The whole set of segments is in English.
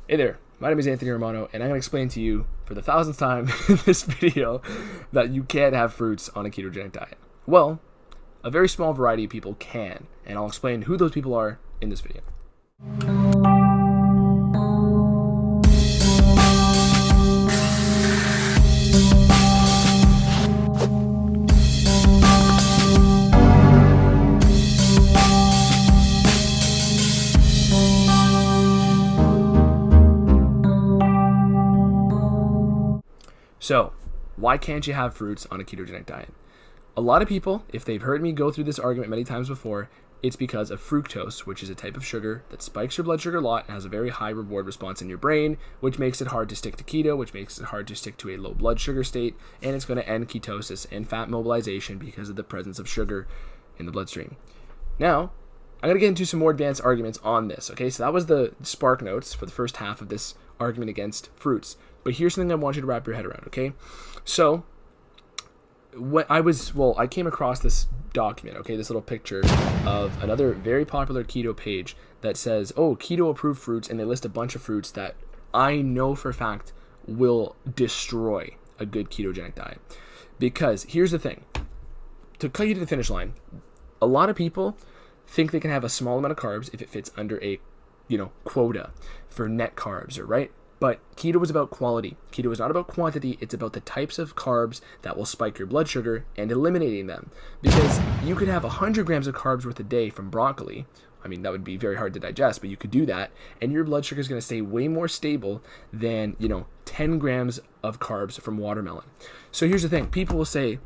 Hey there, my name is Anthony Romano, and I'm going to explain to you for the thousandth time in this video that you can't have fruits on a ketogenic diet. Well, a very small variety of people can, and I'll explain who those people are in this video. So, why can't you have fruits on a ketogenic diet? A lot of people, if they've heard me go through this argument many times before, it's because of fructose, which is a type of sugar that spikes your blood sugar a lot and has a very high reward response in your brain, which makes it hard to stick to keto, which makes it hard to stick to a low blood sugar state, and it's going to end ketosis and fat mobilization because of the presence of sugar in the bloodstream. Now, I'm going to get into some more advanced arguments on this, okay? So that was the spark notes for the first half of this argument against fruits. But here's something I want you to wrap your head around, okay? So, I came across this document, okay, this little picture of another very popular keto page that says, oh, keto approved fruits, and they list a bunch of fruits that I know for a fact will destroy a good ketogenic diet. Because here's the thing, to cut you to the finish line, a lot of people think they can have a small amount of carbs if it fits under a, quota for net carbs, right? But keto is about quality. Keto is not about quantity. It's about the types of carbs that will spike your blood sugar and eliminating them. Because you could have 100 grams of carbs worth a day from broccoli. I mean, that would be very hard to digest, but you could do that. And your blood sugar is going to stay way more stable than, 10 grams of carbs from watermelon. So here's the thing. People will say,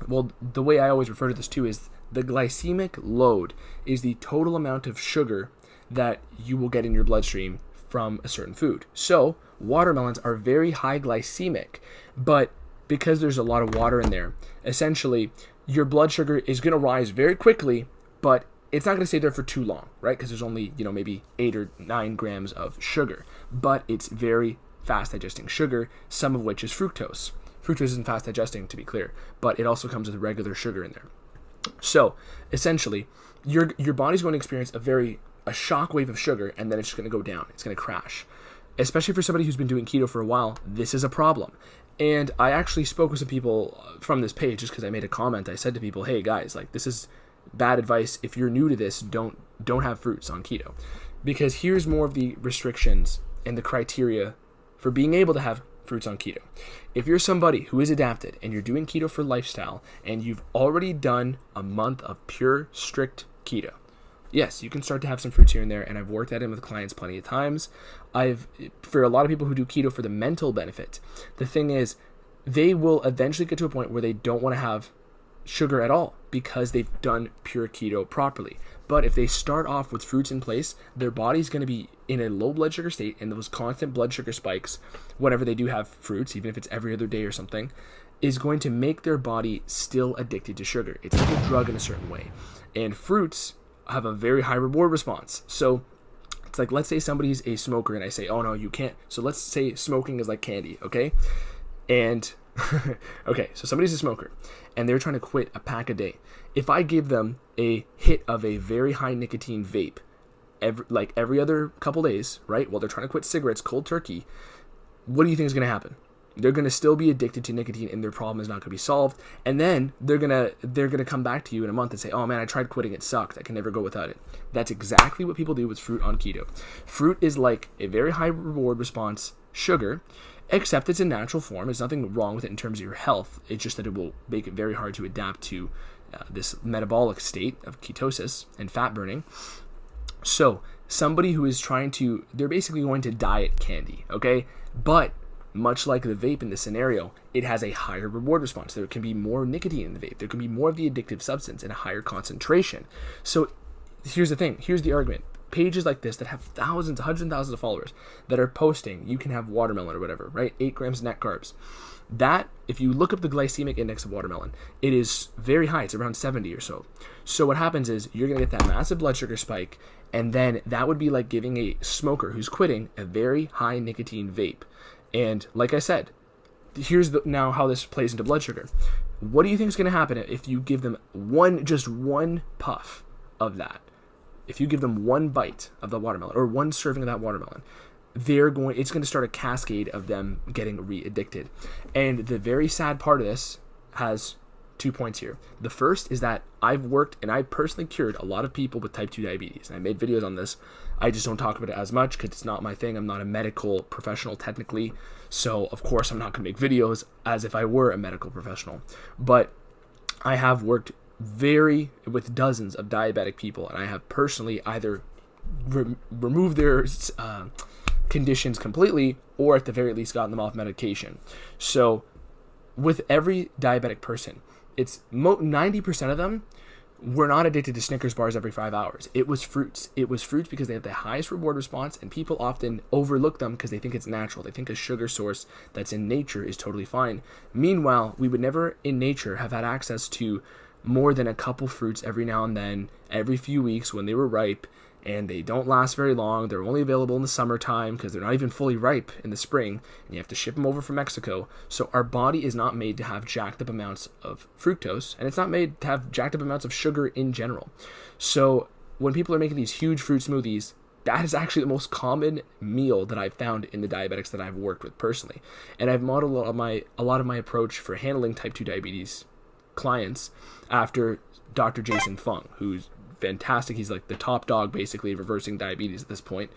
well, the way I always refer to this too is the glycemic load is the total amount of sugar that you will get in your bloodstream from a certain food. So watermelons are very high glycemic, but because there's a lot of water in there, essentially your blood sugar is going to rise very quickly, but it's not going to stay there for too long, right? Because there's only, maybe 8 or 9 grams of sugar, but it's very fast digesting sugar, some of which is fructose. Fructose isn't fast digesting, to be clear, but it also comes with regular sugar in there. So essentially, your body's going to experience a shock wave of sugar, and then it's just going to go down. It's going to crash. Especially for somebody who's been doing keto for a while, this is a problem. And I actually spoke with some people from this page just because I made a comment. I said to people, hey guys, this is bad advice. If you're new to this, don't have fruits on keto. Because here's more of the restrictions and the criteria for being able to have fruits on keto. If you're somebody who is adapted and you're doing keto for lifestyle and you've already done a month of pure, strict keto, yes, you can start to have some fruits here and there, and I've worked at it with clients plenty of times. For a lot of people who do keto for the mental benefit, the thing is, they will eventually get to a point where they don't want to have sugar at all because they've done pure keto properly. But if they start off with fruits in place, their body's going to be in a low blood sugar state, and those constant blood sugar spikes, whenever they do have fruits, even if it's every other day or something, is going to make their body still addicted to sugar. It's like a drug in a certain way. And fruits have a very high reward response. So it's like, let's say somebody's a smoker and I say, oh no, you can't. So let's say smoking is like candy, okay? And okay, so somebody's a smoker and they're trying to quit a pack a day. If I give them a hit of a very high nicotine vape every other couple days, right, while they're trying to quit cigarettes cold turkey, what do you think is going to happen? They're going to still be addicted to nicotine and their problem is not going to be solved. And then they're going to come back to you in a month and say, oh man, I tried quitting. It sucked. I can never go without it. That's exactly what people do with fruit on keto. Fruit is like a very high reward response sugar, except it's a natural form. There's nothing wrong with it in terms of your health. It's just that it will make it very hard to adapt to this metabolic state of ketosis and fat burning. So somebody who is they're basically going to diet candy, okay? But much like the vape in this scenario, it has a higher reward response. There can be more nicotine in the vape. There can be more of the addictive substance and a higher concentration. So here's the thing. Here's the argument. Pages like this that have thousands, hundreds of thousands of followers that are posting, you can have watermelon or whatever, right? 8 grams net carbs. That, if you look up the glycemic index of watermelon, it is very high. It's around 70 or so. So what happens is you're going to get that massive blood sugar spike, and then that would be like giving a smoker who's quitting a very high nicotine vape. And like I said, here's now how this plays into blood sugar. What do you think is going to happen if you give them just one puff of that? If you give them one bite of the watermelon or one serving of that watermelon, it's going to start a cascade of them getting re-addicted. And the very sad part of this has 2 points here. The first is that I've worked and I personally cured a lot of people with type 2 diabetes. And I made videos on this. I just don't talk about it as much because it's not my thing. I'm not a medical professional technically. So of course I'm not going to make videos as if I were a medical professional. But I have worked with dozens of diabetic people, and I have personally either removed their conditions completely, or at the very least gotten them off medication. So with every diabetic person, it's 90% of them were not addicted to Snickers bars every 5 hours. It was fruits. It was fruits because they have the highest reward response, and people often overlook them because they think it's natural. They think a sugar source that's in nature is totally fine. Meanwhile, we would never in nature have had access to more than a couple fruits every now and then, every few weeks when they were ripe, and they don't last very long. They're only available in the summertime because they're not even fully ripe in the spring, and you have to ship them over from Mexico. So our body is not made to have jacked up amounts of fructose, and it's not made to have jacked up amounts of sugar in general. So when people are making these huge fruit smoothies, that is actually the most common meal that I've found in the diabetics that I've worked with personally. And I've modeled a lot of my approach for handling type 2 diabetes clients after Dr. Jason Fung, who's fantastic. He's like the top dog basically reversing diabetes at this point.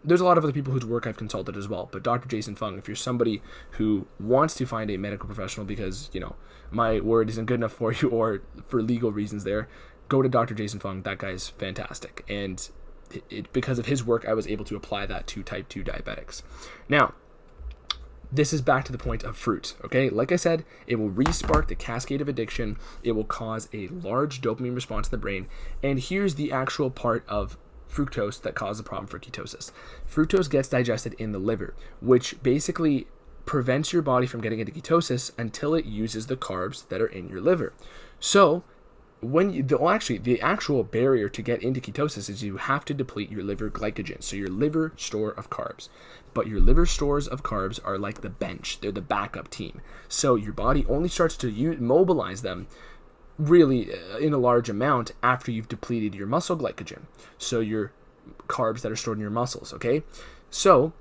There's a lot of other people whose work I've consulted as well, but Dr. Jason Fung, if you're somebody who wants to find a medical professional because, you know, my word isn't good enough for you or for legal reasons there, go to Dr. Jason Fung. That guy's fantastic. And because of his work, I was able to apply that to type 2 diabetics. Now, this is back to the point of fruit, okay? Like I said, it will re-spark the cascade of addiction. It will cause a large dopamine response in the brain. And here's the actual part of fructose that causes the problem for ketosis. Fructose gets digested in the liver, which basically prevents your body from getting into ketosis until it uses the carbs that are in your liver. So the actual barrier to get into ketosis is you have to deplete your liver glycogen, so your liver store of carbs. But your liver stores of carbs are like the bench. They're the backup team. So your body only starts to mobilize them really in a large amount after you've depleted your muscle glycogen. So your carbs that are stored in your muscles, okay? So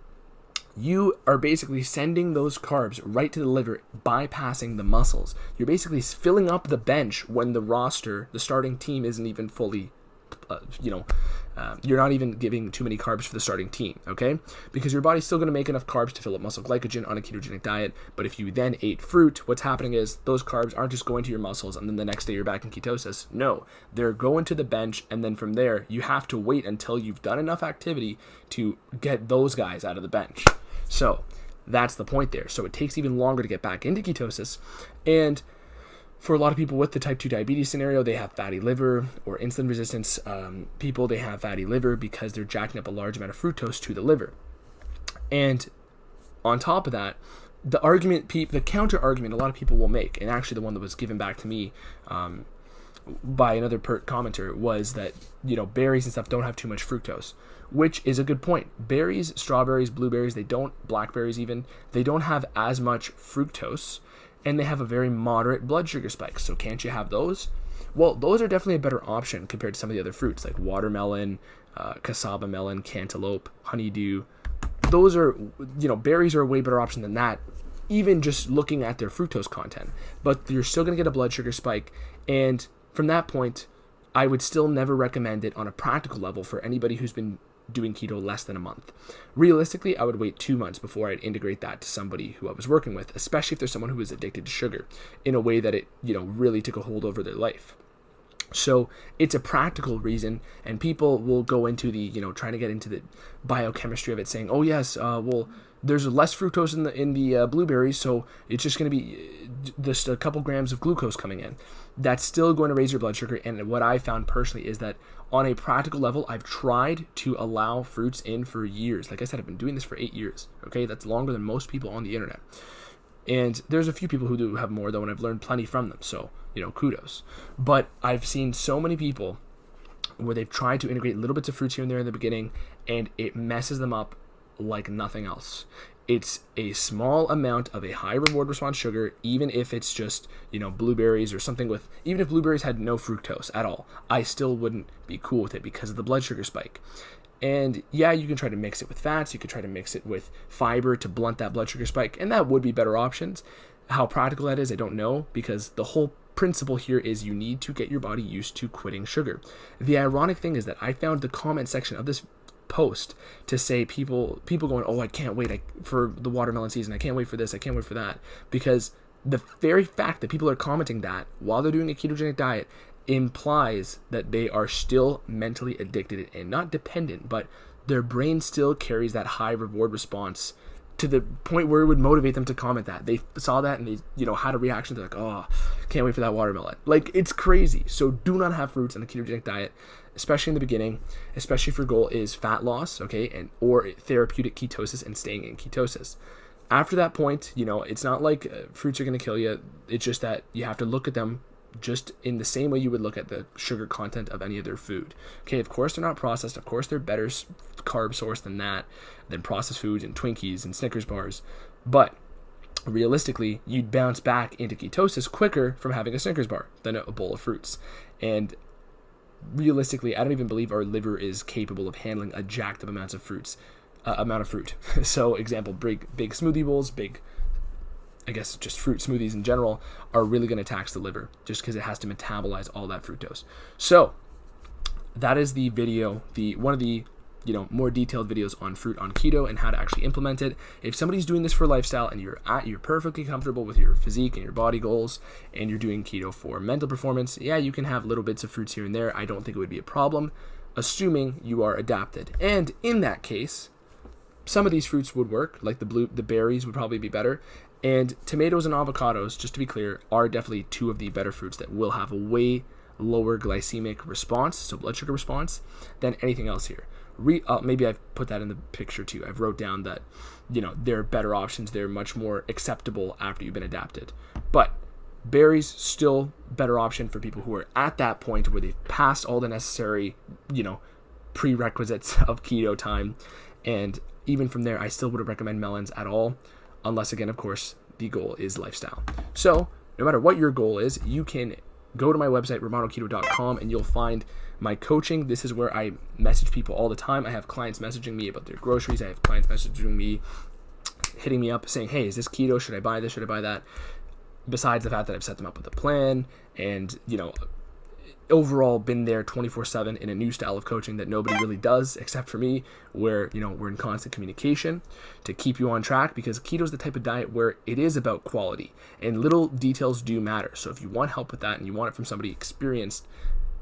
you are basically sending those carbs right to the liver, bypassing the muscles. You're basically filling up the bench when the starting team isn't even fully, you're not even giving too many carbs for the starting team, okay? Because your body's still going to make enough carbs to fill up muscle glycogen on a ketogenic diet. But if you then ate fruit, what's happening is those carbs aren't just going to your muscles and then the next day you're back in ketosis. No, they're going to the bench, and then from there you have to wait until you've done enough activity to get those guys out of the bench. So that's the point there. So it takes even longer to get back into ketosis. And for a lot of people with the type 2 diabetes scenario, they have fatty liver, or insulin resistance people, they have fatty liver because they're jacking up a large amount of fructose to the liver. And on top of that, the counter argument a lot of people will make, and actually the one that was given back to me by another commenter, was that, berries and stuff don't have too much fructose, which is a good point. Berries, strawberries, blueberries, blackberries even, they don't have as much fructose, and they have a very moderate blood sugar spike. So can't you have those? Well, those are definitely a better option compared to some of the other fruits like watermelon, cassava melon, cantaloupe, honeydew. Those are, berries are a way better option than that, even just looking at their fructose content. But you're still going to get a blood sugar spike, and from that point, I would still never recommend it on a practical level for anybody who's been doing keto less than a month. Realistically, I would wait 2 months before I'd integrate that to somebody who I was working with, especially if there's someone who is addicted to sugar in a way that it, really took a hold over their life. So it's a practical reason, and people will go into the, trying to get into the biochemistry of it, saying, oh yes, there's less fructose in the blueberries, so it's just going to be just a couple grams of glucose coming in. That's still going to raise your blood sugar, and what I found personally is that on a practical level, I've tried to allow fruits in for years. Like I said, I've been doing this for 8 years, okay? That's longer than most people on the internet. And there's a few people who do have more, though, and I've learned plenty from them, so, kudos. But I've seen so many people where they've tried to integrate little bits of fruits here and there in the beginning, and it messes them up like nothing else. It's a small amount of a high reward response sugar, even if it's just, blueberries or something with, even if blueberries had no fructose at all, I still wouldn't be cool with it because of the blood sugar spike. And yeah, you can try to mix it with fats, you could try to mix it with fiber to blunt that blood sugar spike, and that would be better options. How practical that is, I don't know, because the whole principle here is you need to get your body used to quitting sugar. The ironic thing is that I found the comment section of this post to say people going, oh, I can't wait for the watermelon season, I can't wait for this, I can't wait for that, because the very fact that people are commenting that while they're doing a ketogenic diet implies that they are still mentally addicted and not dependent, but their brain still carries that high reward response to the point where it would motivate them to comment that. They saw that and they, had a reaction. They're like, oh, can't wait for that watermelon. Like, it's crazy. So do not have fruits on a ketogenic diet, especially in the beginning, especially if your goal is fat loss, okay, or therapeutic ketosis and staying in ketosis. After that point, it's not like fruits are going to kill you. It's just that you have to look at them just in the same way you would look at the sugar content of any other food. Okay, of course they're not processed. Of course they're better carb source than processed foods and Twinkies and Snickers bars. But realistically, you'd bounce back into ketosis quicker from having a Snickers bar than a bowl of fruits. And realistically, I don't even believe our liver is capable of handling a jacked up amount of fruit. So example, big smoothie bowls, just fruit smoothies in general are really going to tax the liver just because it has to metabolize all that fructose. So that is the video, one of the more detailed videos on fruit on keto and how to actually implement it. If somebody's doing this for lifestyle and you're perfectly comfortable with your physique and your body goals and you're doing keto for mental performance, yeah, you can have little bits of fruits here and there. I don't think it would be a problem, assuming you are adapted. And in that case, some of these fruits would work, like the berries would probably be better. And tomatoes and avocados, just to be clear, are definitely two of the better fruits that will have a way lower glycemic response, so blood sugar response, than anything else here. Maybe I've put that in the picture too. I've wrote down that, they're better options. They're much more acceptable after you've been adapted. But berries, still better option for people who are at that point where they've passed all the necessary, prerequisites of keto time. And even from there, I still wouldn't recommend melons at all, unless, again, of course, the goal is lifestyle. So no matter what your goal is, you can go to my website, romanoketo.com, and you'll find my coaching. This is where I message people all the time. I have clients messaging me about their groceries. I have clients messaging me, hitting me up saying, hey, is this keto? Should I buy this? Should I buy that? Besides the fact that I've set them up with a plan and, overall been there 24/7 in a new style of coaching that nobody really does except for me, where we're in constant communication to keep you on track, because keto is the type of diet where it is about quality and little details do matter. So if you want help with that and you want it from somebody experienced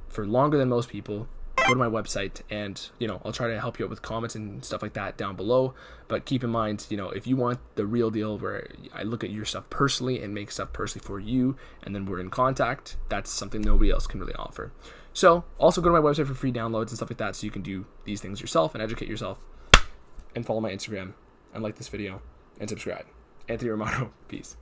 for longer than most people, go to my website and I'll try to help you out with comments and stuff like that down below. But keep in mind, if you want the real deal where I look at your stuff personally and make stuff personally for you and then we're in contact, that's something nobody else can really offer. So also go to my website for free downloads and stuff like that so you can do these things yourself and educate yourself, and follow my Instagram and like this video and subscribe. Anthony Romano. Peace.